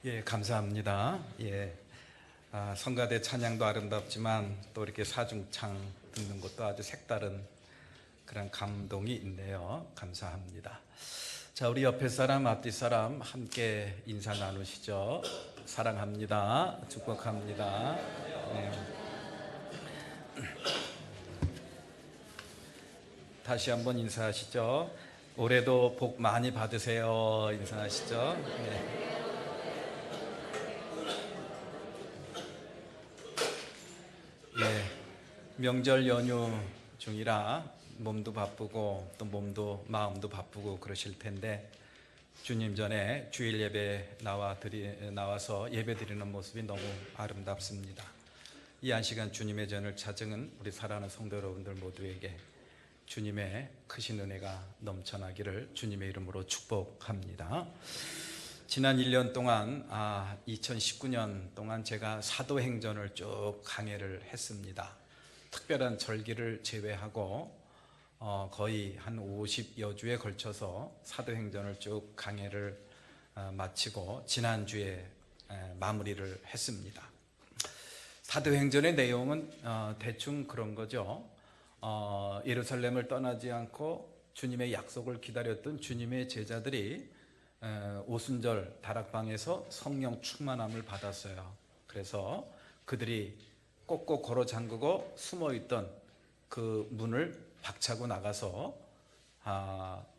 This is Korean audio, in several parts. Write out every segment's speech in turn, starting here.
예, 감사합니다. 예, 성가대 찬양도 아름답지만 또 이렇게 사중창 듣는 것도 아주 색다른 그런 감동이 있네요. 감사합니다. 자, 우리 옆에 사람, 앞뒤 사람 함께 인사 나누시죠. 사랑합니다. 축복합니다. 네. 다시 한번 인사하시죠. 올해도 복 많이 받으세요. 인사하시죠. 네. 예, 명절 연휴 중이라 몸도 바쁘고 또 몸도 마음도 바쁘고 그러실 텐데 주님 전에 주일 예배 나와서 예배 드리는 모습이 너무 아름답습니다. 이 한 시간 주님의 전을 찾은 우리 사랑하는 성도 여러분들 모두에게 주님의 크신 은혜가 넘쳐나기를 주님의 이름으로 축복합니다. 지난 1년 동안 2019년 동안 제가 사도행전을 쭉 강해를 했습니다. 특별한 절기를 제외하고 거의 한 50여 주에 걸쳐서 사도행전을 쭉 강해를 마치고 지난주에 마무리를 했습니다. 사도행전의 내용은 대충 그런 거죠. 예루살렘을 떠나지 않고 주님의 약속을 기다렸던 주님의 제자들이 오순절 다락방에서 성령 충만함을 받았어요. 그래서 그들이 꼭꼭 걸어 잠그고 숨어있던 그 문을 박차고 나가서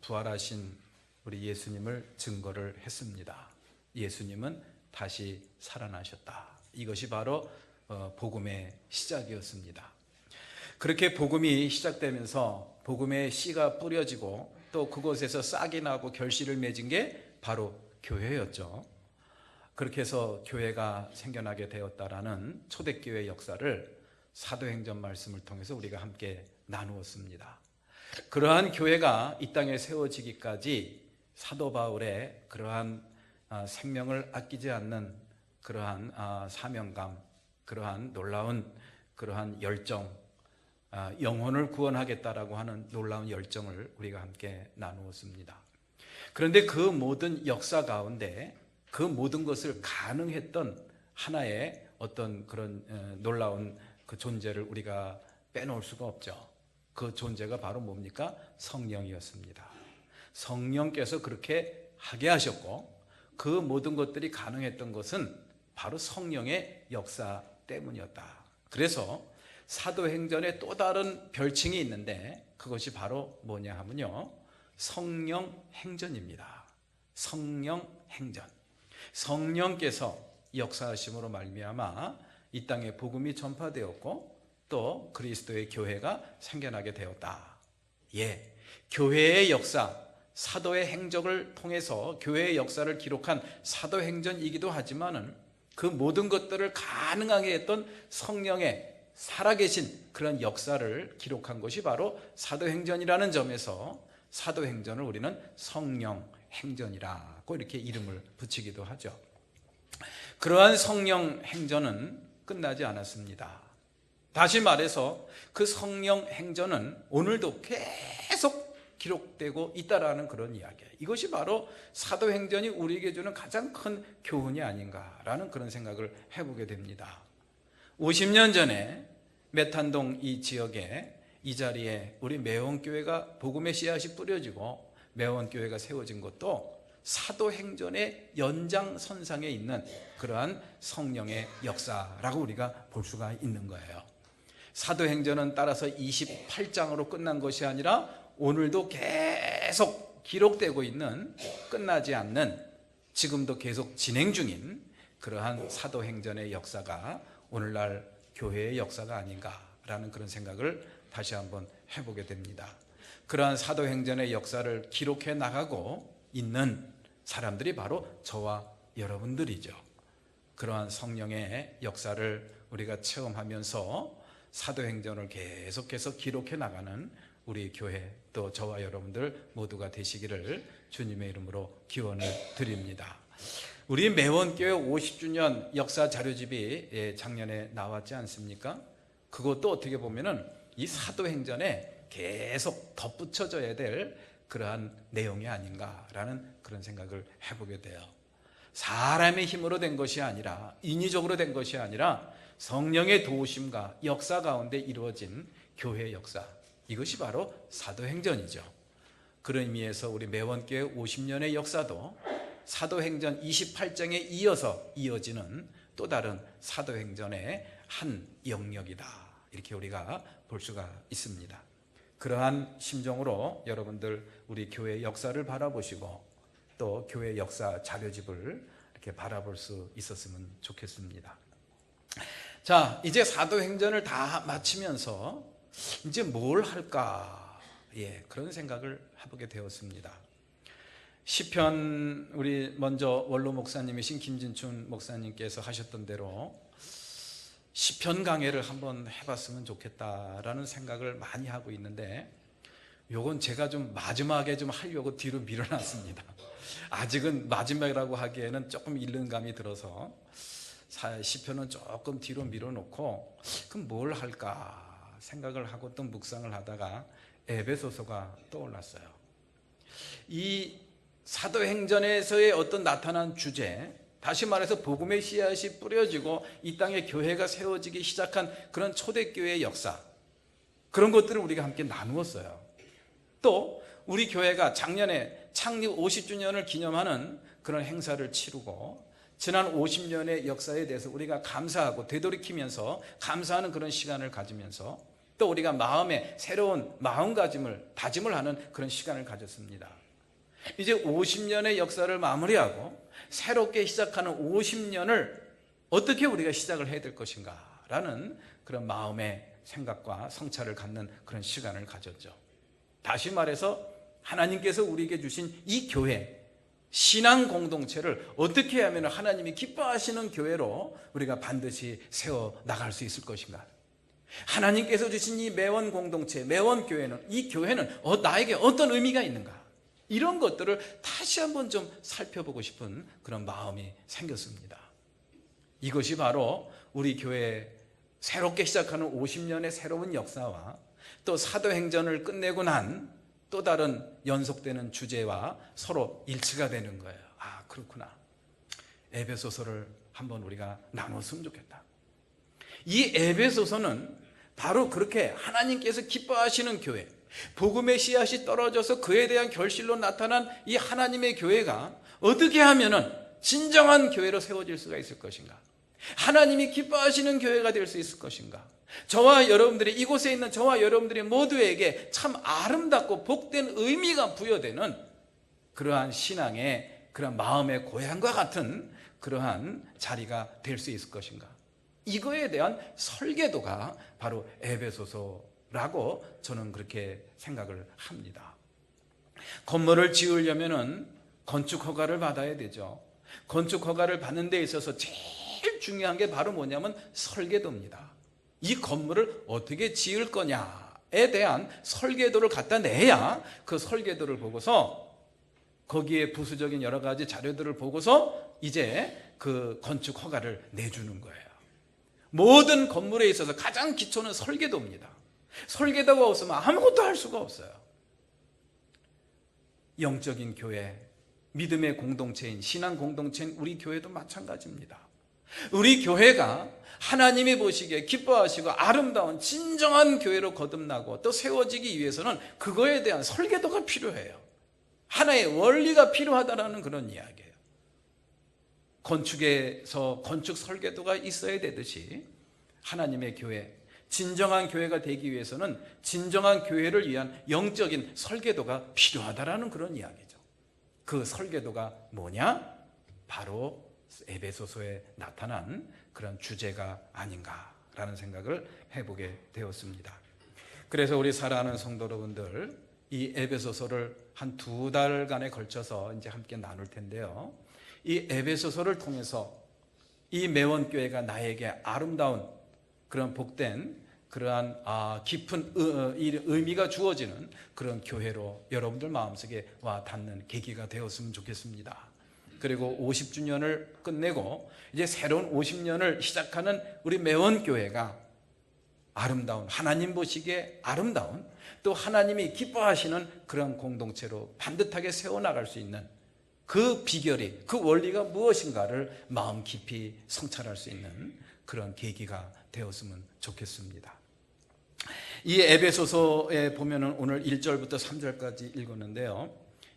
부활하신 우리 예수님을 증거를 했습니다. 예수님은 다시 살아나셨다. 이것이 바로 복음의 시작이었습니다. 그렇게 복음이 시작되면서 복음의 씨가 뿌려지고 또 그곳에서 싹이 나고 결실을 맺은 게 바로 교회였죠. 그렇게 해서 교회가 생겨나게 되었다라는 초대교회 역사를 사도행전 말씀을 통해서 우리가 함께 나누었습니다. 그러한 교회가 이 땅에 세워지기까지 사도 바울의 그러한 생명을 아끼지 않는 그러한 사명감, 그러한 놀라운 그러한 열정, 영혼을 구원하겠다라고 하는 놀라운 열정을 우리가 함께 나누었습니다. 그런데 그 모든 역사 가운데 그 모든 것을 가능했던 하나의 어떤 그런 놀라운 그 존재를 우리가 빼놓을 수가 없죠. 그 존재가 바로 뭡니까? 성령이었습니다. 성령께서 그렇게 하게 하셨고 그 모든 것들이 가능했던 것은 바로 성령의 역사 때문이었다. 그래서 사도행전에 또 다른 별칭이 있는데 그것이 바로 뭐냐 하면요, 성령 행전입니다. 성령 행전. 성령께서 역사하심으로 말미암아 이 땅에 복음이 전파되었고 또 그리스도의 교회가 생겨나게 되었다. 예, 교회의 역사, 사도의 행적을 통해서 교회의 역사를 기록한 사도행전이기도 하지만은 그 모든 것들을 가능하게 했던 성령의 살아계신 그런 역사를 기록한 것이 바로 사도행전이라는 점에서 사도행전을 우리는 성령행전이라고 이렇게 이름을 붙이기도 하죠. 그러한 성령행전은 끝나지 않았습니다. 다시 말해서 그 성령행전은 오늘도 계속 기록되고 있다라는 그런 이야기예요. 이것이 바로 사도행전이 우리에게 주는 가장 큰 교훈이 아닌가라는 그런 생각을 해보게 됩니다. 50년 전에 메탄동 이 지역에 이 자리에 우리 매원교회가 복음의 씨앗이 뿌려지고 매원교회가 세워진 것도 사도행전의 연장선상에 있는 그러한 성령의 역사라고 우리가 볼 수가 있는 거예요. 사도행전은 따라서 28장으로 끝난 것이 아니라 오늘도 계속 기록되고 있는, 끝나지 않는, 지금도 계속 진행 중인 그러한 사도행전의 역사가 오늘날 교회의 역사가 아닌가라는 그런 생각을 다시 한번 해보게 됩니다. 그러한 사도행전의 역사를 기록해 나가고 있는 사람들이 바로 저와 여러분들이죠. 그러한 성령의 역사를 우리가 체험하면서 사도행전을 계속해서 기록해 나가는 우리 교회, 또 저와 여러분들 모두가 되시기를 주님의 이름으로 기원을 드립니다. 우리 매원교회 50주년 역사 자료집이 작년에 나왔지 않습니까? 그것도 어떻게 보면은 이 사도행전에 계속 덧붙여져야 될 그러한 내용이 아닌가라는 그런 생각을 해보게 돼요. 사람의 힘으로 된 것이 아니라, 인위적으로 된 것이 아니라 성령의 도우심과 역사 가운데 이루어진 교회의 역사, 이것이 바로 사도행전이죠. 그런 의미에서 우리 매원교회 50년의 역사도 사도행전 28장에 이어서 이어지는 또 다른 사도행전의 한 영역이다, 이렇게 우리가 볼 수가 있습니다. 그러한 심정으로 여러분들 우리 교회의 역사를 바라보시고 또 교회 역사 자료집을 이렇게 바라볼 수 있었으면 좋겠습니다. 자, 이제 사도행전을 다 마치면서 이제 뭘 할까? 그런 생각을 해보게 되었습니다. 시편, 우리 먼저 원로 목사님이신 김진춘 목사님께서 하셨던 대로 시편 강해를 한번 해봤으면 좋겠다라는 생각을 많이 하고 있는데, 요건 제가 좀 마지막에 좀 하려고 뒤로 밀어놨습니다. 아직은 마지막이라고 하기에는 조금 이른 감이 들어서 시편은 조금 뒤로 밀어놓고 그럼 뭘 할까 생각을 하고 또 묵상을 하다가 에베소서가 떠올랐어요. 이 사도행전에서의 어떤 나타난 주제, 다시 말해서 복음의 씨앗이 뿌려지고 이 땅에 교회가 세워지기 시작한 그런 초대교회의 역사, 그런 것들을 우리가 함께 나누었어요. 또 우리 교회가 작년에 창립 50주년을 기념하는 그런 행사를 치르고 지난 50년의 역사에 대해서 우리가 감사하고 되돌이키면서 감사하는 그런 시간을 가지면서 또 우리가 마음에 새로운 마음가짐을 다짐을 하는 그런 시간을 가졌습니다. 이제 50년의 역사를 마무리하고 새롭게 시작하는 50년을 어떻게 우리가 시작을 해야 될 것인가 라는 그런 마음의 생각과 성찰을 갖는 그런 시간을 가졌죠. 다시 말해서 하나님께서 우리에게 주신 이 교회, 신앙 공동체를 어떻게 하면 하나님이 기뻐하시는 교회로 우리가 반드시 세워 나갈 수 있을 것인가. 하나님께서 주신 이 매원 공동체, 매원 교회는, 이 교회는 나에게 어떤 의미가 있는가, 이런 것들을 다시 한번 좀 살펴보고 싶은 그런 마음이 생겼습니다. 이것이 바로 우리 교회 새롭게 시작하는 50년의 새로운 역사와 또 사도행전을 끝내고 난 또 다른 연속되는 주제와 서로 일치가 되는 거예요. 아, 그렇구나. 에베소서를 한번 우리가 나눴으면 좋겠다. 이 에베소서는 바로 그렇게 하나님께서 기뻐하시는 교회, 복음의 씨앗이 떨어져서 그에 대한 결실로 나타난 이 하나님의 교회가 어떻게 하면은 진정한 교회로 세워질 수가 있을 것인가, 하나님이 기뻐하시는 교회가 될 수 있을 것인가, 저와 여러분들이, 이곳에 있는 저와 여러분들이 모두에게 참 아름답고 복된 의미가 부여되는 그러한 신앙의 그런 마음의 고향과 같은 그러한 자리가 될 수 있을 것인가, 이거에 대한 설계도가 바로 에베소서라고 저는 그렇게 생각을 합니다. 건물을 지으려면은 건축 허가를 받아야 되죠. 건축 허가를 받는 데 있어서 제일 중요한 게 바로 뭐냐면 설계도입니다. 이 건물을 어떻게 지을 거냐에 대한 설계도를 갖다 내야 그 설계도를 보고서 거기에 부수적인 여러 가지 자료들을 보고서 이제 그 건축 허가를 내주는 거예요. 모든 건물에 있어서 가장 기초는 설계도입니다. 설계도가 없으면 아무것도 할 수가 없어요. 영적인 교회, 믿음의 공동체인, 신앙 공동체인 우리 교회도 마찬가지입니다. 우리 교회가 하나님이 보시기에 기뻐하시고 아름다운 진정한 교회로 거듭나고 또 세워지기 위해서는 그거에 대한 설계도가 필요해요. 하나의 원리가 필요하다는 그런 이야기예요. 건축에서 건축 설계도가 있어야 되듯이 하나님의 교회, 진정한 교회가 되기 위해서는 진정한 교회를 위한 영적인 설계도가 필요하다는 그런 이야기죠. 그 설계도가 뭐냐? 바로 에베소서에 나타난 그런 주제가 아닌가라는 생각을 해보게 되었습니다. 그래서 우리 사랑하는 성도 여러분들, 이 에베소서를 한 2달간에 걸쳐서 이제 함께 나눌 텐데요. 이 에베소서를 통해서 이 매원교회가 나에게 아름다운 그런 복된 그러한 깊은 의미가 주어지는 그런 교회로 여러분들 마음속에 와 닿는 계기가 되었으면 좋겠습니다. 그리고 50주년을 끝내고 이제 새로운 50년을 시작하는 우리 매원교회가 아름다운, 하나님 보시기에 아름다운, 또 하나님이 기뻐하시는 그런 공동체로 반듯하게 세워나갈 수 있는 그 비결이, 그 원리가 무엇인가를 마음 깊이 성찰할 수 있는 그런 계기가 되었으면 좋겠습니다. 이 에베소서에 보면은 오늘 1절부터 3절까지 읽었는데요.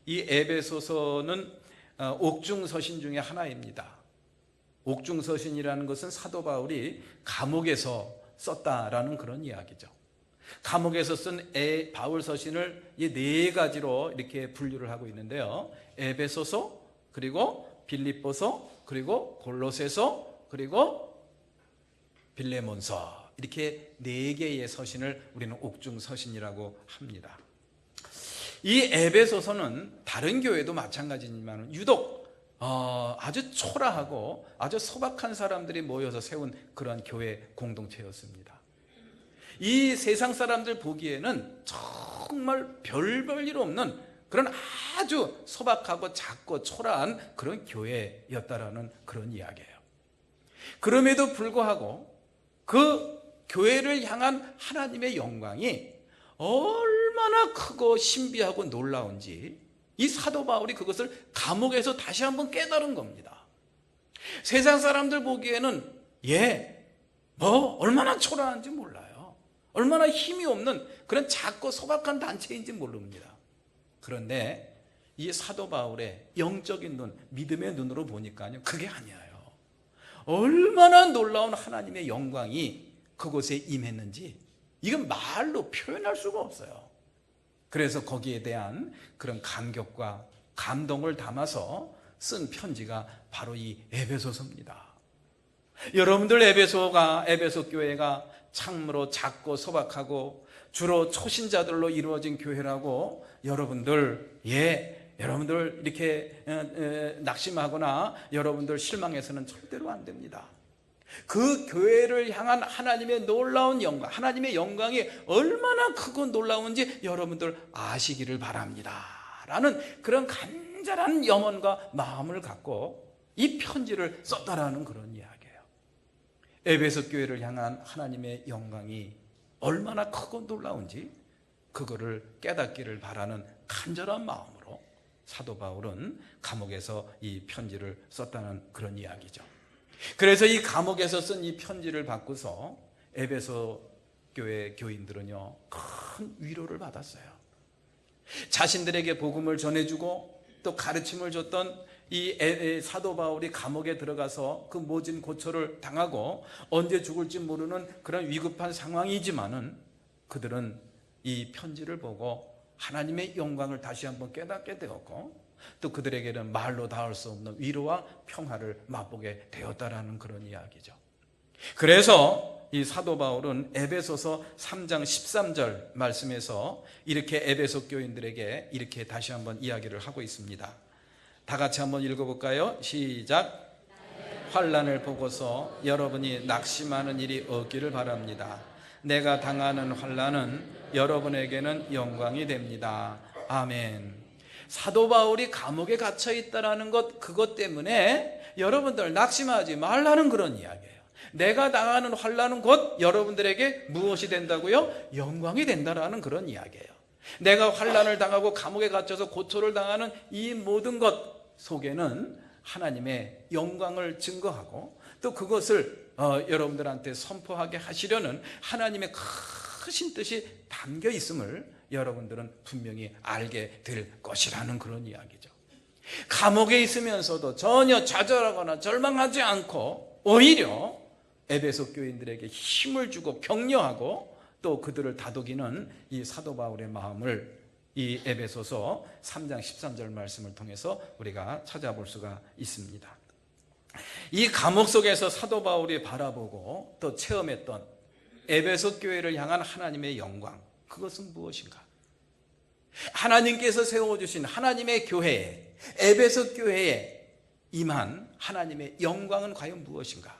이 에베소서는 옥중서신 중에 하나입니다. 옥중서신이라는 것은 사도 바울이 감옥에서 썼다라는 그런 이야기죠. 감옥에서 쓴 바울 서신을 이 네 가지로 이렇게 분류를 하고 있는데요. 에베소서, 그리고 빌립보서, 그리고 골로새서, 그리고 빌레몬서, 이렇게 네 개의 서신을 우리는 옥중서신이라고 합니다. 이 에베소서는 다른 교회도 마찬가지지만 유독 아주 초라하고 아주 소박한 사람들이 모여서 세운 그런 교회 공동체였습니다. 이 세상 사람들 보기에는 정말 별 일 없는 그런 아주 소박하고 작고 초라한 그런 교회였다라는 그런 이야기예요. 그럼에도 불구하고 그 교회를 향한 하나님의 영광이 얼마나 크고 신비하고 놀라운지 이 사도 바울이 그것을 감옥에서 다시 한번 깨달은 겁니다. 세상 사람들 보기에는 얼마나 초라한지 몰라요. 얼마나 힘이 없는 그런 작고 소박한 단체인지 모릅니다. 그런데 이 사도 바울의 영적인 눈, 믿음의 눈으로 보니까요, 그게 아니에요. 얼마나 놀라운 하나님의 영광이 그곳에 임했는지 이건 말로 표현할 수가 없어요. 그래서 거기에 대한 그런 감격과 감동을 담아서 쓴 편지가 바로 이 에베소서입니다. 여러분들 에베소 교회가 참으로 작고 소박하고 주로 초신자들로 이루어진 교회라고 여러분들 이렇게 낙심하거나 여러분들 실망해서는 절대로 안 됩니다. 그 교회를 향한 하나님의 놀라운 영광, 하나님의 영광이 얼마나 크고 놀라운지 여러분들 아시기를 바랍니다 라는 그런 간절한 염원과 마음을 갖고 이 편지를 썼다라는 그런 이야기예요. 에베소 교회를 향한 하나님의 영광이 얼마나 크고 놀라운지 그거를 깨닫기를 바라는 간절한 마음으로 사도 바울은 감옥에서 이 편지를 썼다는 그런 이야기죠. 그래서 이 감옥에서 쓴 이 편지를 받고서 에베소 교회 교인들은요, 큰 위로를 받았어요. 자신들에게 복음을 전해주고 또 가르침을 줬던 이 사도 바울이 감옥에 들어가서 그 모진 고초를 당하고 언제 죽을지 모르는 그런 위급한 상황이지만은 그들은 이 편지를 보고 하나님의 영광을 다시 한번 깨닫게 되었고 또 그들에게는 말로 닿을 수 없는 위로와 평화를 맛보게 되었다라는 그런 이야기죠. 그래서 이 사도 바울은 에베소서 3장 13절 말씀에서 이렇게 에베소 교인들에게 이렇게 다시 한번 이야기를 하고 있습니다. 다 같이 한번 읽어볼까요? 시작. 환난을 보고서 여러분이 낙심하는 일이 없기를 바랍니다. 내가 당하는 환난은 여러분에게는 영광이 됩니다. 아멘. 사도 바울이 감옥에 갇혀 있다라는 것, 그것 때문에 여러분들 낙심하지 말라는 그런 이야기예요. 내가 당하는 환난은 곧 여러분들에게 무엇이 된다고요? 영광이 된다라는 그런 이야기예요. 내가 환난을 당하고 감옥에 갇혀서 고초를 당하는 이 모든 것 속에는 하나님의 영광을 증거하고 또 그것을 여러분들한테 선포하게 하시려는 하나님의 크신 뜻이 담겨 있음을 여러분들은 분명히 알게 될 것이라는 그런 이야기죠. 감옥에 있으면서도 전혀 좌절하거나 절망하지 않고 오히려 에베소 교인들에게 힘을 주고 격려하고 또 그들을 다독이는 이 사도 바울의 마음을 이 에베소서 3장 13절 말씀을 통해서 우리가 찾아볼 수가 있습니다. 이 감옥 속에서 사도 바울이 바라보고 또 체험했던 에베소 교회를 향한 하나님의 영광, 그것은 무엇인가? 하나님께서 세워주신 하나님의 교회에, 에베소 교회에 임한 하나님의 영광은 과연 무엇인가?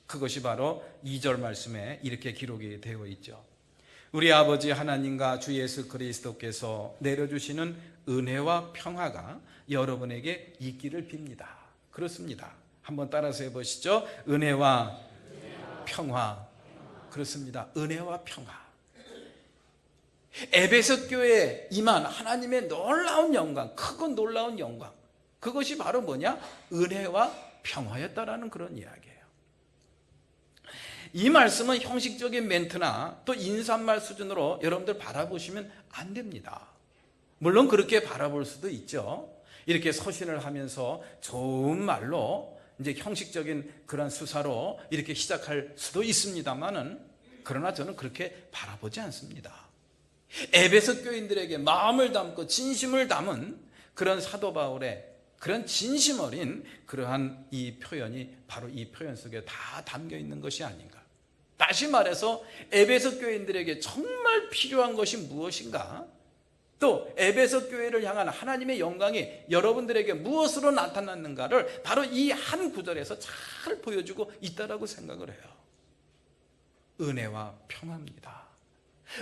그것이 바로 2절 말씀에 이렇게 기록이 되어 있죠. 우리 아버지 하나님과 주 예수 그리스도께서 내려주시는 은혜와 평화가 여러분에게 있기를 빕니다. 그렇습니다. 한번 따라서 해보시죠. 은혜와 평화. 그렇습니다. 은혜와 평화. 에베소 교회에 임한 하나님의 놀라운 영광, 크고 놀라운 영광, 그것이 바로 뭐냐? 은혜와 평화였다라는 그런 이야기예요. 이 말씀은 형식적인 멘트나 또 인사말 수준으로 여러분들 바라보시면 안 됩니다. 물론 그렇게 바라볼 수도 있죠. 이렇게 서신을 하면서 좋은 말로 이제 형식적인 그런 수사로 이렇게 시작할 수도 있습니다만은, 그러나 저는 그렇게 바라보지 않습니다. 에베소 교인들에게 마음을 담고 진심을 담은 그런 사도 바울의 그런 진심 어린 그러한 이 표현이 바로 이 표현 속에 다 담겨 있는 것이 아닌가. 다시 말해서 에베소 교인들에게 정말 필요한 것이 무엇인가, 또 에베소 교회를 향한 하나님의 영광이 여러분들에게 무엇으로 나타났는가를 바로 이 한 구절에서 잘 보여주고 있다라고 생각을 해요. 은혜와 평화입니다.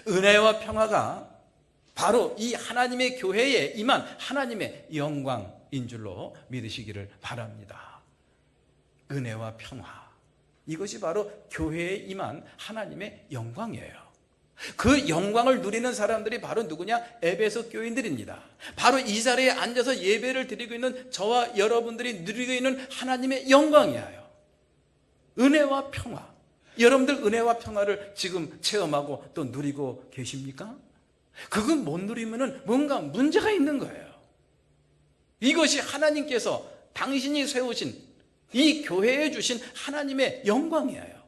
은혜와 평화가 바로 이 하나님의 교회에 임한 하나님의 영광인 줄로 믿으시기를 바랍니다. 은혜와 평화, 이것이 바로 교회에 임한 하나님의 영광이에요. 그 영광을 누리는 사람들이 바로 누구냐? 에베소 교인들입니다. 바로 이 자리에 앉아서 예배를 드리고 있는 저와 여러분들이 누리고 있는 하나님의 영광이에요. 은혜와 평화. 여러분들 은혜와 평화를 지금 체험하고 또 누리고 계십니까? 그건 못 누리면은 뭔가 문제가 있는 거예요. 이것이 하나님께서 당신이 세우신 이 교회에 주신 하나님의 영광이에요.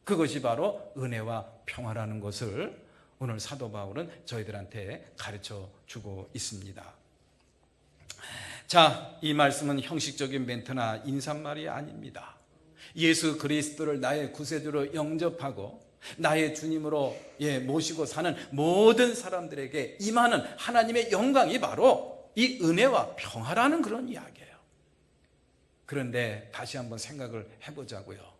그것이 바로 은혜와 평화라는 것을 오늘 사도 바울은 저희들한테 가르쳐 주고 있습니다. 자, 이 말씀은 형식적인 멘트나 인사말이 아닙니다. 예수 그리스도를 나의 구세주로 영접하고 나의 주님으로 모시고 사는 모든 사람들에게 임하는 하나님의 영광이 바로 이 은혜와 평화라는 그런 이야기예요. 그런데 다시 한번 생각을 해보자고요.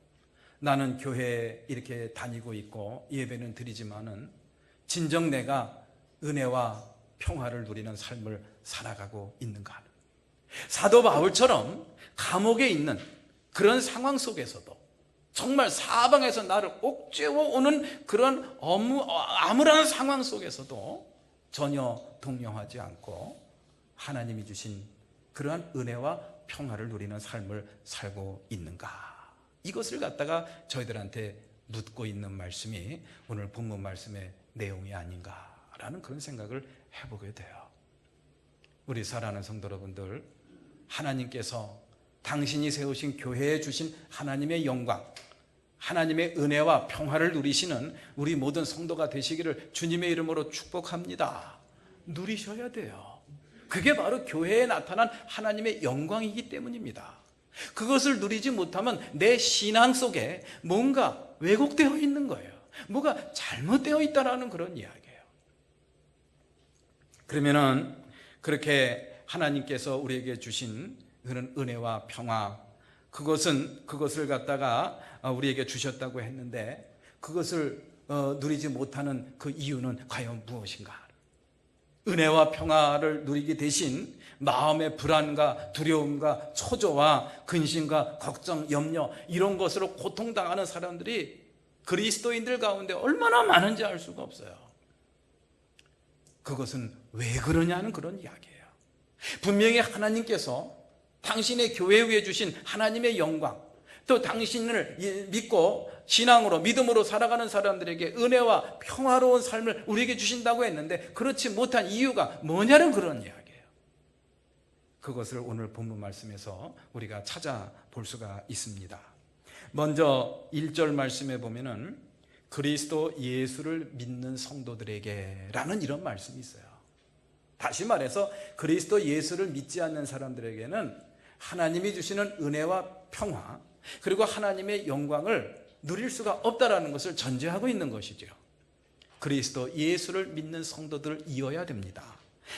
나는 교회에 이렇게 다니고 있고 예배는 드리지만은 진정 내가 은혜와 평화를 누리는 삶을 살아가고 있는가? 사도 바울처럼 감옥에 있는 그런 상황 속에서도 정말 사방에서 나를 옥죄어 오는 그런 암울한 상황 속에서도 전혀 동요하지 않고 하나님이 주신 그러한 은혜와 평화를 누리는 삶을 살고 있는가? 이것을 갖다가 저희들한테 묻고 있는 말씀이 오늘 본문 말씀의 내용이 아닌가라는 그런 생각을 해보게 돼요. 우리 사랑하는 성도 여러분들, 하나님께서 당신이 세우신 교회에 주신 하나님의 영광, 하나님의 은혜와 평화를 누리시는 우리 모든 성도가 되시기를 주님의 이름으로 축복합니다. 누리셔야 돼요. 그게 바로 교회에 나타난 하나님의 영광이기 때문입니다. 그것을 누리지 못하면 내 신앙 속에 뭔가 왜곡되어 있는 거예요. 뭐가 잘못되어 있다라는 그런 이야기예요. 그러면은 그렇게 하나님께서 우리에게 주신 그런 은혜와 평화, 그것을 갖다가 우리에게 주셨다고 했는데 그것을 누리지 못하는 그 이유는 과연 무엇인가? 은혜와 평화를 누리게 되신 마음의 불안과 두려움과 초조와 근심과 걱정, 염려, 이런 것으로 고통당하는 사람들이 그리스도인들 가운데 얼마나 많은지 알 수가 없어요. 그것은 왜 그러냐는 그런 이야기예요. 분명히 하나님께서 당신의 교회 위에 주신 하나님의 영광, 또 당신을 믿고 신앙으로 믿음으로 살아가는 사람들에게 은혜와 평화로운 삶을 우리에게 주신다고 했는데 그렇지 못한 이유가 뭐냐는 그런 이야기예요. 그것을 오늘 본문 말씀에서 우리가 찾아볼 수가 있습니다. 먼저 1절 말씀에 보면은 그리스도 예수를 믿는 성도들에게 라는 이런 말씀이 있어요. 다시 말해서 그리스도 예수를 믿지 않는 사람들에게는 하나님이 주시는 은혜와 평화, 그리고 하나님의 영광을 누릴 수가 없다라는 것을 전제하고 있는 것이죠. 그리스도 예수를 믿는 성도들이어야 됩니다.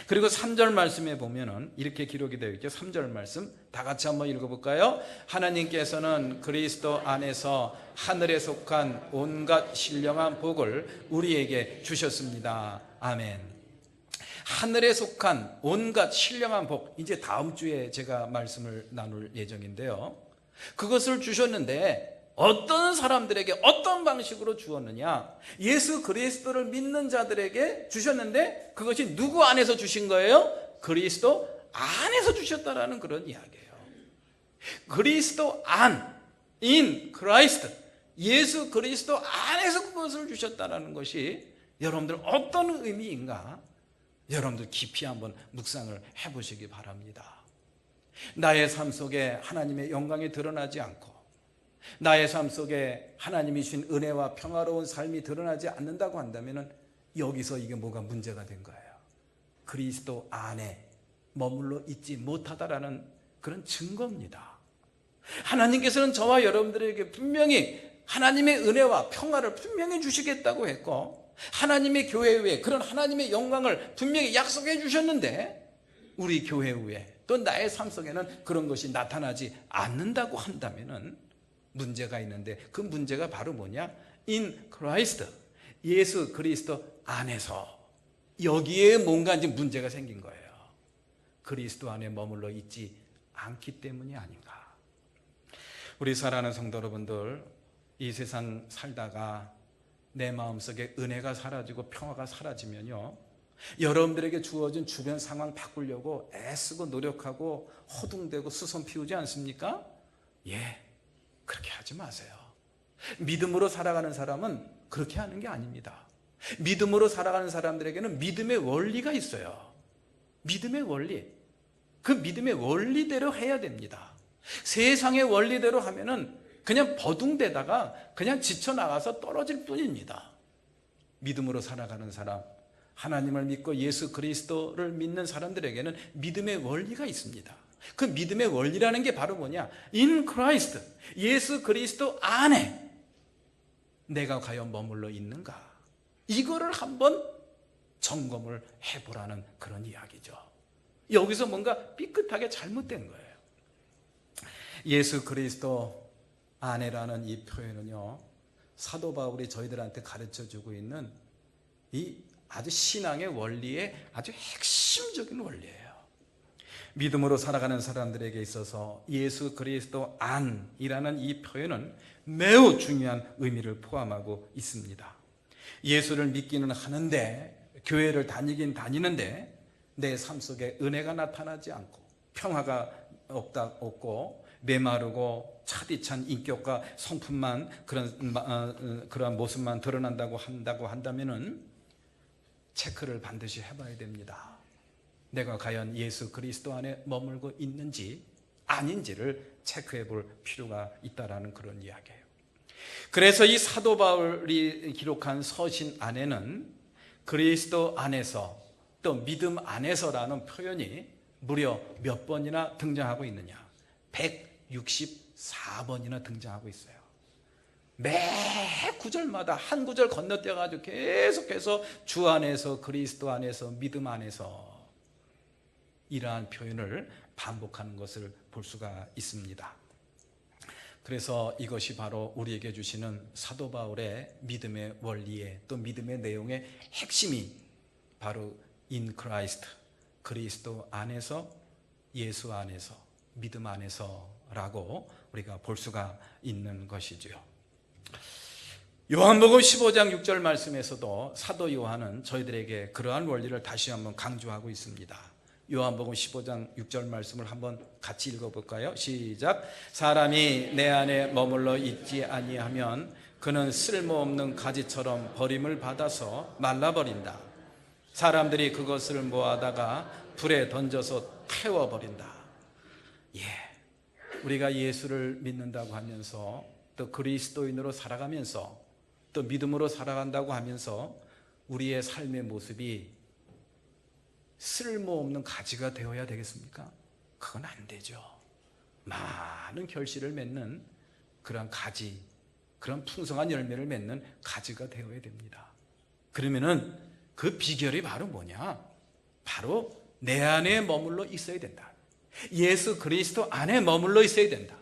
그리고 3절 말씀에 보면은 이렇게 기록이 되어 있죠. 3절 말씀 다 같이 한번 읽어볼까요? 하나님께서는 그리스도 안에서 하늘에 속한 온갖 신령한 복을 우리에게 주셨습니다. 아멘. 하늘에 속한 온갖 신령한 복, 이제 다음 주에 제가 말씀을 나눌 예정인데요. 그것을 주셨는데 어떤 사람들에게 어떤 방식으로 주었느냐? 예수 그리스도를 믿는 자들에게 주셨는데 그것이 누구 안에서 주신 거예요? 그리스도 안에서 주셨다라는 그런 이야기예요. 그리스도 안, in Christ, 예수 그리스도 안에서 그것을 주셨다라는 것이 여러분들 어떤 의미인가 여러분들 깊이 한번 묵상을 해보시기 바랍니다. 나의 삶 속에 하나님의 영광이 드러나지 않고 나의 삶 속에 하나님이 주신 은혜와 평화로운 삶이 드러나지 않는다고 한다면 여기서 이게 뭐가 문제가 된 거예요. 그리스도 안에 머물러 있지 못하다라는 그런 증거입니다. 하나님께서는 저와 여러분들에게 분명히 하나님의 은혜와 평화를 분명히 주시겠다고 했고 하나님의 교회 위에 그런 하나님의 영광을 분명히 약속해 주셨는데 우리 교회 위에 또 나의 삶 속에는 그런 것이 나타나지 않는다고 한다면 문제가 있는데 그 문제가 바로 뭐냐? In Christ, 예수 그리스도 안에서 여기에 뭔가 이제 문제가 생긴 거예요. 그리스도 안에 머물러 있지 않기 때문이 아닌가. 우리 사랑하는 성도 여러분들, 이 세상 살다가 내 마음속에 은혜가 사라지고 평화가 사라지면요 여러분들에게 주어진 주변 상황 바꾸려고 애쓰고 노력하고 허둥대고 수선 피우지 않습니까? 예, 그렇게 하지 마세요. 믿음으로 살아가는 사람은 그렇게 하는 게 아닙니다. 믿음으로 살아가는 사람들에게는 믿음의 원리가 있어요. 믿음의 원리, 그 믿음의 원리대로 해야 됩니다. 세상의 원리대로 하면은 그냥 버둥대다가 그냥 지쳐나가서 떨어질 뿐입니다. 믿음으로 살아가는 사람, 하나님을 믿고 예수 그리스도를 믿는 사람들에게는 믿음의 원리가 있습니다. 그 믿음의 원리라는 게 바로 뭐냐? In Christ, 예수 그리스도 안에 내가 과연 머물러 있는가? 이거를 한번 점검을 해보라는 그런 이야기죠. 여기서 뭔가 삐끗하게 잘못된 거예요. 예수 그리스도 안에라는 이 표현은요 사도 바울이 저희들한테 가르쳐주고 있는 이 아주 신앙의 원리의 아주 핵심적인 원리예요. 믿음으로 살아가는 사람들에게 있어서 예수 그리스도 안이라는 이 표현은 매우 중요한 의미를 포함하고 있습니다. 예수를 믿기는 하는데 교회를 다니긴 다니는데 내 삶 속에 은혜가 나타나지 않고 평화가 없고 메마르고 차디찬 인격과 성품만 그러한 모습만 드러난다고 한다면은 체크를 반드시 해봐야 됩니다. 내가 과연 예수 그리스도 안에 머물고 있는지 아닌지를 체크해 볼 필요가 있다라는 그런 이야기예요. 그래서 이 사도 바울이 기록한 서신 안에는 그리스도 안에서 또 믿음 안에서라는 표현이 무려 몇 번이나 등장하고 있느냐? 164번이나 등장하고 있어요. 매 구절마다 한 구절 건너뛰어가지고 계속해서 주 안에서 그리스도 안에서 믿음 안에서 이러한 표현을 반복하는 것을 볼 수가 있습니다. 그래서 이것이 바로 우리에게 주시는 사도 바울의 믿음의 원리의 또 믿음의 내용의 핵심이 바로 in Christ, 그리스도 안에서 예수 안에서 믿음 안에서라고 우리가 볼 수가 있는 것이지요. 요한복음 15장 6절 말씀에서도 사도 요한은 저희들에게 그러한 원리를 다시 한번 강조하고 있습니다. 요한복음 15장 6절 말씀을 한번 같이 읽어볼까요? 시작. 사람이 내 안에 머물러 있지 아니하면 그는 쓸모없는 가지처럼 버림을 받아서 말라버린다. 사람들이 그것을 모아다가 불에 던져서 태워버린다. 예, 우리가 예수를 믿는다고 하면서 또 그리스도인으로 살아가면서 또 믿음으로 살아간다고 하면서 우리의 삶의 모습이 쓸모없는 가지가 되어야 되겠습니까? 그건 안 되죠. 많은 결실을 맺는 그런 가지, 그런 풍성한 열매를 맺는 가지가 되어야 됩니다. 그러면은 그 비결이 바로 뭐냐? 바로 내 안에 머물러 있어야 된다. 예수 그리스도 안에 머물러 있어야 된다.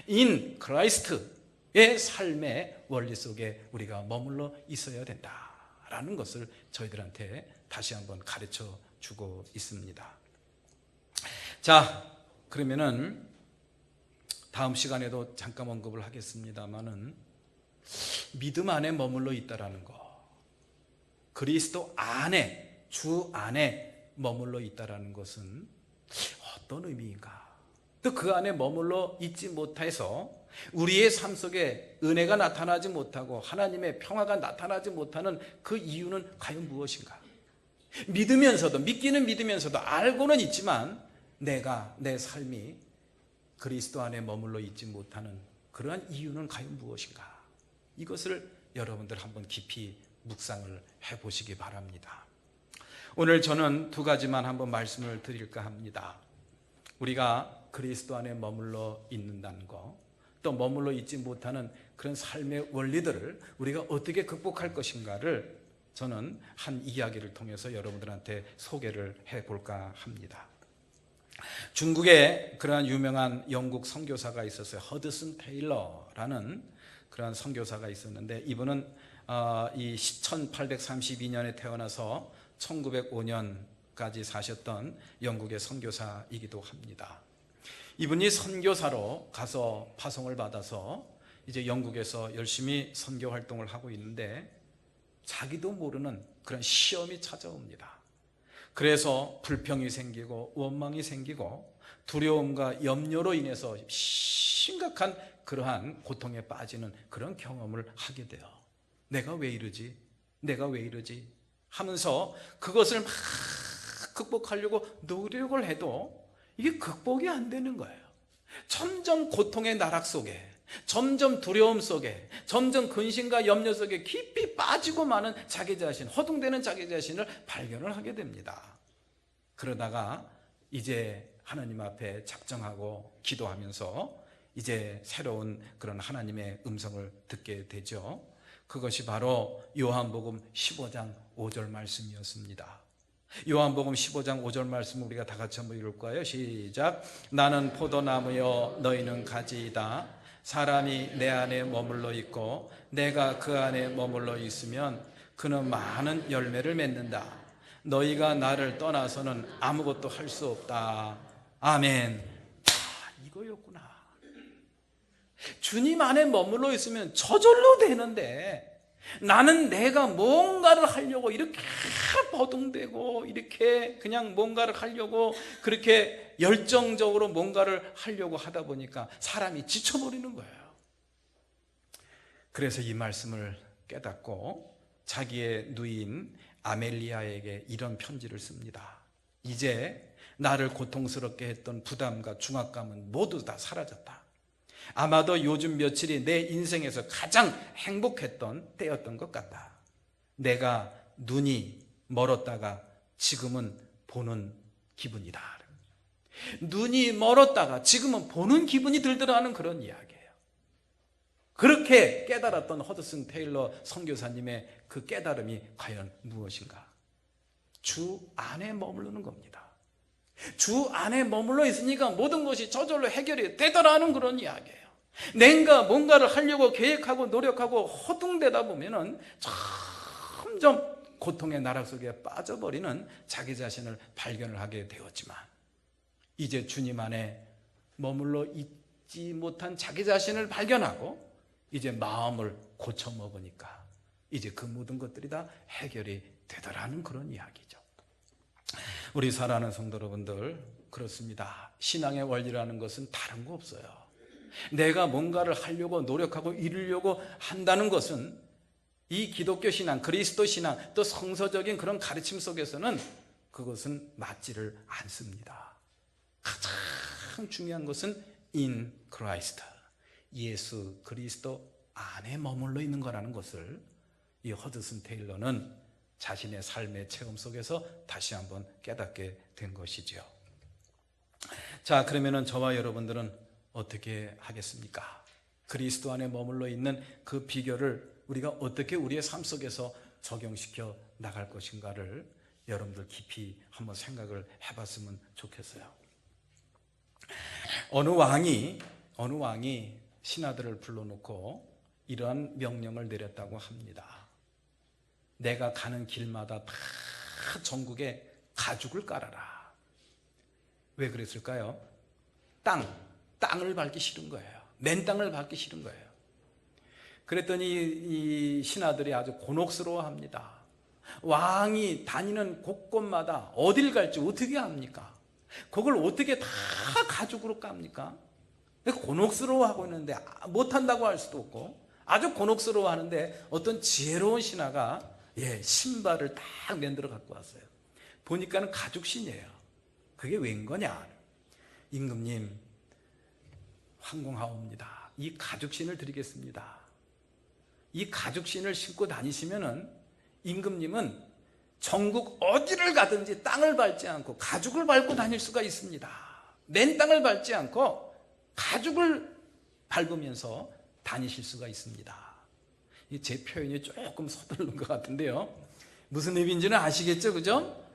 In Christ의 삶의 원리 속에 우리가 머물러 있어야 된다라는 것을 저희들한테 다시 한번 가르쳐 주고 있습니다. 자, 그러면은 다음 시간에도 잠깐 언급을 하겠습니다만은 믿음 안에 머물러 있다라는 거, 그리스도 안에, 주 안에 머물러 있다라는 것은 어떤 의미인가? 또 그 안에 머물러 있지 못해서 우리의 삶 속에 은혜가 나타나지 못하고 하나님의 평화가 나타나지 못하는 그 이유는 과연 무엇인가? 믿으면서도, 믿기는 믿으면서도 알고는 있지만 내가, 내 삶이 그리스도 안에 머물러 있지 못하는 그러한 이유는 과연 무엇인가? 이것을 여러분들 한번 깊이 묵상을 해보시기 바랍니다. 오늘 저는 두 가지만 한번 말씀을 드릴까 합니다. 우리가 그리스도 안에 머물러 있는다는 것, 또 머물러 있지 못하는 그런 삶의 원리들을 우리가 어떻게 극복할 것인가를 저는 한 이야기를 통해서 여러분들한테 소개를 해볼까 합니다. 중국에 그러한 유명한 영국 선교사가 있었어요. 허드슨 테일러라는 그러한 선교사가 있었는데, 이분은 이 1832년에 태어나서 1905년까지 사셨던 영국의 선교사이기도 합니다. 이분이 선교사로 가서 파송을 받아서 이제 영국에서 열심히 선교 활동을 하고 있는데 자기도 모르는 그런 시험이 찾아옵니다. 그래서 불평이 생기고 원망이 생기고 두려움과 염려로 인해서 심각한 그러한 고통에 빠지는 그런 경험을 하게 돼요. 내가 왜 이러지? 내가 왜 이러지? 하면서 그것을 막 극복하려고 노력을 해도 이게 극복이 안 되는 거예요. 점점 고통의 나락 속에, 점점 두려움 속에, 점점 근심과 염려 속에 깊이 빠지고 마는 자기 자신, 허둥대는 자기 자신을 발견을 하게 됩니다. 그러다가 이제 하나님 앞에 작정하고 기도하면서 이제 새로운 그런 하나님의 음성을 듣게 되죠. 그것이 바로 요한복음 15장 5절 말씀이었습니다. 요한복음 15장 5절 말씀 우리가 다 같이 한번 읽을 거예요. 시작. 나는 포도나무여 너희는 가지이다. 사람이 내 안에 머물러 있고 내가 그 안에 머물러 있으면 그는 많은 열매를 맺는다. 너희가 나를 떠나서는 아무것도 할 수 없다. 아멘. 이거였구나. 주님 안에 머물러 있으면 저절로 되는데 나는 내가 뭔가를 하려고 이렇게 버둥대고 이렇게 그냥 뭔가를 하려고 그렇게 열정적으로 뭔가를 하려고 하다 보니까 사람이 지쳐버리는 거예요. 그래서 이 말씀을 깨닫고 자기의 누이인 아멜리아에게 이런 편지를 씁니다. 이제 나를 고통스럽게 했던 부담과 중압감은 모두 다 사라졌다. 아마도 요즘 며칠이 내 인생에서 가장 행복했던 때였던 것 같다. 내가 눈이 멀었다가 지금은 보는 기분이다. 눈이 멀었다가 지금은 보는 기분이 들더라는 그런 이야기예요. 그렇게 깨달았던 허드슨 테일러 선교사님의 그 깨달음이 과연 무엇인가? 주 안에 머무르는 겁니다. 주 안에 머물러 있으니까 모든 것이 저절로 해결이 되더라는 그런 이야기예요. 내가 뭔가를 하려고 계획하고 노력하고 허둥대다 보면은 점점 고통의 나락 속에 빠져버리는 자기 자신을 발견을 하게 되었지만 이제 주님 안에 머물러 있지 못한 자기 자신을 발견하고 이제 마음을 고쳐 먹으니까 이제 그 모든 것들이 다 해결이 되더라는 그런 이야기죠. 우리 사랑하는 성도 여러분들, 그렇습니다. 신앙의 원리라는 것은 다른 거 없어요. 내가 뭔가를 하려고 노력하고 이루려고 한다는 것은 이 기독교 신앙, 그리스도 신앙, 또 성서적인 그런 가르침 속에서는 그것은 맞지를 않습니다. 가장 중요한 것은 in Christ, 예수 그리스도 안에 머물러 있는 거라는 것을 이 허드슨 테일러는 자신의 삶의 체험 속에서 다시 한번 깨닫게 된 것이죠. 자, 그러면은 저와 여러분들은 어떻게 하겠습니까? 그리스도 안에 머물러 있는 그 비결을 우리가 어떻게 우리의 삶 속에서 적용시켜 나갈 것인가를 여러분들 깊이 한번 생각을 해봤으면 좋겠어요. 어느 왕이 신하들을 불러놓고 이러한 명령을 내렸다고 합니다. 내가 가는 길마다 다 전국에 가죽을 깔아라. 왜 그랬을까요? 땅을 밟기 싫은 거예요. 맨 땅을 밟기 싫은 거예요. 그랬더니 이 신하들이 아주 곤혹스러워합니다. 왕이 다니는 곳곳마다 어딜 갈지 어떻게 합니까? 그걸 어떻게 다 가죽으로 깝니까? 곤혹스러워하고 있는데 못한다고 할 수도 없고 아주 곤혹스러워하는데 어떤 지혜로운 신하가 신발을 딱 만들어 갖고 왔어요. 보니까는 가죽신이에요. 그게 웬 거냐? 임금님, 황공하옵니다. 이 가죽신을 드리겠습니다. 이 가죽신을 신고 다니시면은 임금님은 전국 어디를 가든지 땅을 밟지 않고 가죽을 밟고 다닐 수가 있습니다. 맨 땅을 밟지 않고 가죽을 밟으면서 다니실 수가 있습니다. 제 표현이 조금 서투른 것 같은데요. 무슨 의미인지는 아시겠죠? 그죠?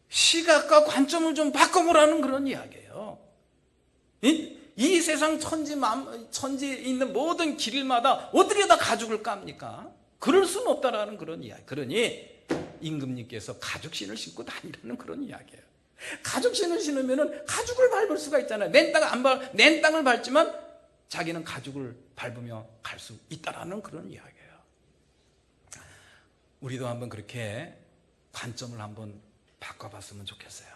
시각과 관점을 좀 바꿔보라는 그런 이야기예요. 이 세상 천지에 있는 모든 길마다 어떻게 다 가죽을 깝니까? 그럴 수는 없다라는 그런 이야기. 그러니 임금님께서 가죽신을 신고 다니라는 그런 이야기예요. 가죽신을 신으면 가죽을 밟을 수가 있잖아요. 맨 땅을 밟지만 자기는 가죽을 밟으며 갈 수 있다라는 그런 이야기예요. 우리도 한번 그렇게 관점을 한번 바꿔봤으면 좋겠어요.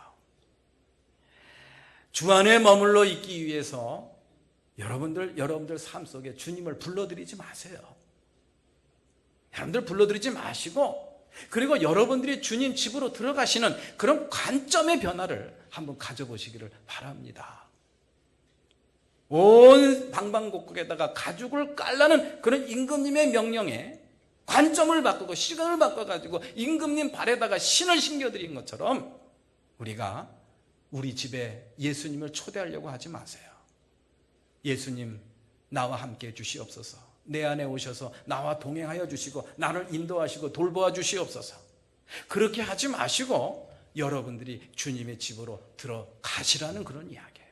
주 안에 머물러 있기 위해서 여러분들 삶 속에 주님을 불러들이지 마세요. 여러분들 불러들이지 마시고, 그리고 여러분들이 주님 집으로 들어가시는 그런 관점의 변화를 한번 가져보시기를 바랍니다. 온 방방곡곡에다가 가죽을 깔라는 그런 임금님의 명령에 관점을 바꾸고 시간을 바꿔가지고 임금님 발에다가 신을 신겨드린 것처럼 우리가 우리 집에 예수님을 초대하려고 하지 마세요. 예수님, 나와 함께 주시옵소서. 내 안에 오셔서 나와 동행하여 주시고 나를 인도하시고 돌보아 주시옵소서. 그렇게 하지 마시고 여러분들이 주님의 집으로 들어가시라는 그런 이야기예요.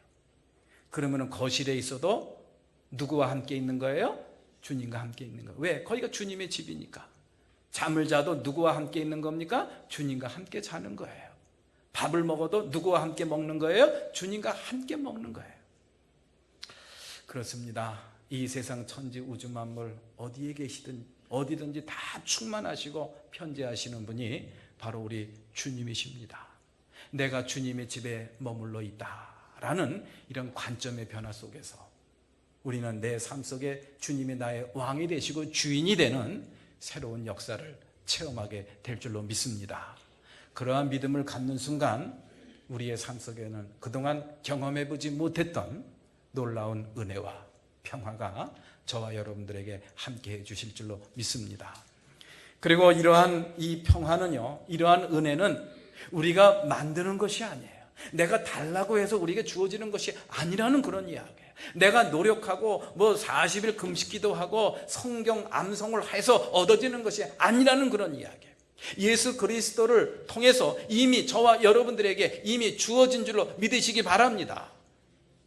그러면 거실에 있어도 누구와 함께 있는 거예요? 주님과 함께 있는 거예요. 왜? 거기가 주님의 집이니까. 잠을 자도 누구와 함께 있는 겁니까? 주님과 함께 자는 거예요. 밥을 먹어도 누구와 함께 먹는 거예요? 주님과 함께 먹는 거예요. 그렇습니다. 이 세상 천지 우주 만물 어디에 계시든 어디든지 다 충만하시고 편재하시는 분이 바로 우리 주님이십니다. 내가 주님의 집에 머물러 있다라는 이런 관점의 변화 속에서 우리는 내 삶 속에 주님이 나의 왕이 되시고 주인이 되는 새로운 역사를 체험하게 될 줄로 믿습니다. 그러한 믿음을 갖는 순간 우리의 삶 속에는 그동안 경험해보지 못했던 놀라운 은혜와 평화가 저와 여러분들에게 함께해 주실 줄로 믿습니다. 그리고 이러한 이 평화는요, 이러한 은혜는 우리가 만드는 것이 아니에요. 내가 달라고 해서 우리에게 주어지는 것이 아니라는 그런 이야기예요. 내가 노력하고 40일 금식기도 하고 성경 암송을 해서 얻어지는 것이 아니라는 그런 이야기예요. 예수 그리스도를 통해서 이미 저와 여러분들에게 이미 주어진 줄로 믿으시기 바랍니다.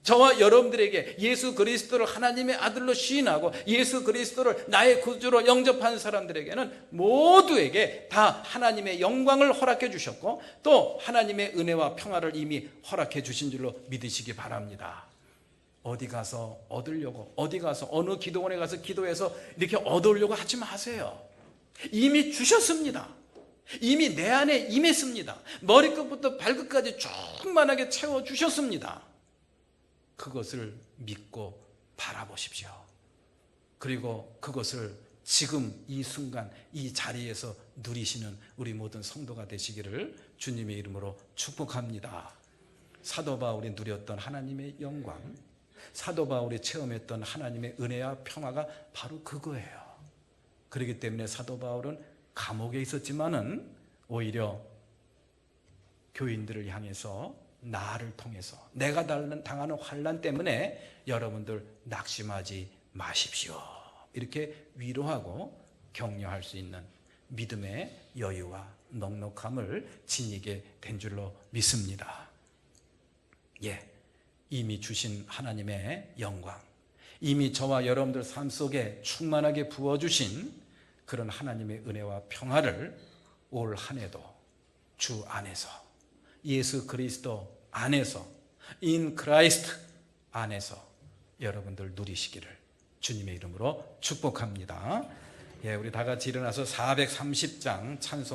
저와 여러분들에게 예수 그리스도를 하나님의 아들로 시인하고 예수 그리스도를 나의 구주로 영접한 사람들에게는 모두에게 다 하나님의 영광을 허락해 주셨고 또 하나님의 은혜와 평화를 이미 허락해 주신 줄로 믿으시기 바랍니다. 어디 가서 얻으려고, 어디 가서 어느 기도원에 가서 기도해서 이렇게 얻으려고 하지 마세요. 이미 주셨습니다. 이미 내 안에 임했습니다. 머리끝부터 발끝까지 충만하게 채워주셨습니다. 그것을 믿고 바라보십시오. 그리고 그것을 지금 이 순간 이 자리에서 누리시는 우리 모든 성도가 되시기를 주님의 이름으로 축복합니다. 사도 바울이 누렸던 하나님의 영광, 사도 바울이 체험했던 하나님의 은혜와 평화가 바로 그거예요. 그렇기 때문에 사도 바울은 감옥에 있었지만은 오히려 교인들을 향해서 나를 통해서 내가 당하는 환난 때문에 여러분들 낙심하지 마십시오. 이렇게 위로하고 격려할 수 있는 믿음의 여유와 넉넉함을 지니게 된 줄로 믿습니다. 이미 주신 하나님의 영광, 이미 저와 여러분들 삶 속에 충만하게 부어주신 그런 하나님의 은혜와 평화를 올 한 해도 주 안에서 예수 그리스도 안에서 in Christ 안에서 여러분들 누리시기를 주님의 이름으로 축복합니다. 우리 다 같이 일어나서 430장 찬송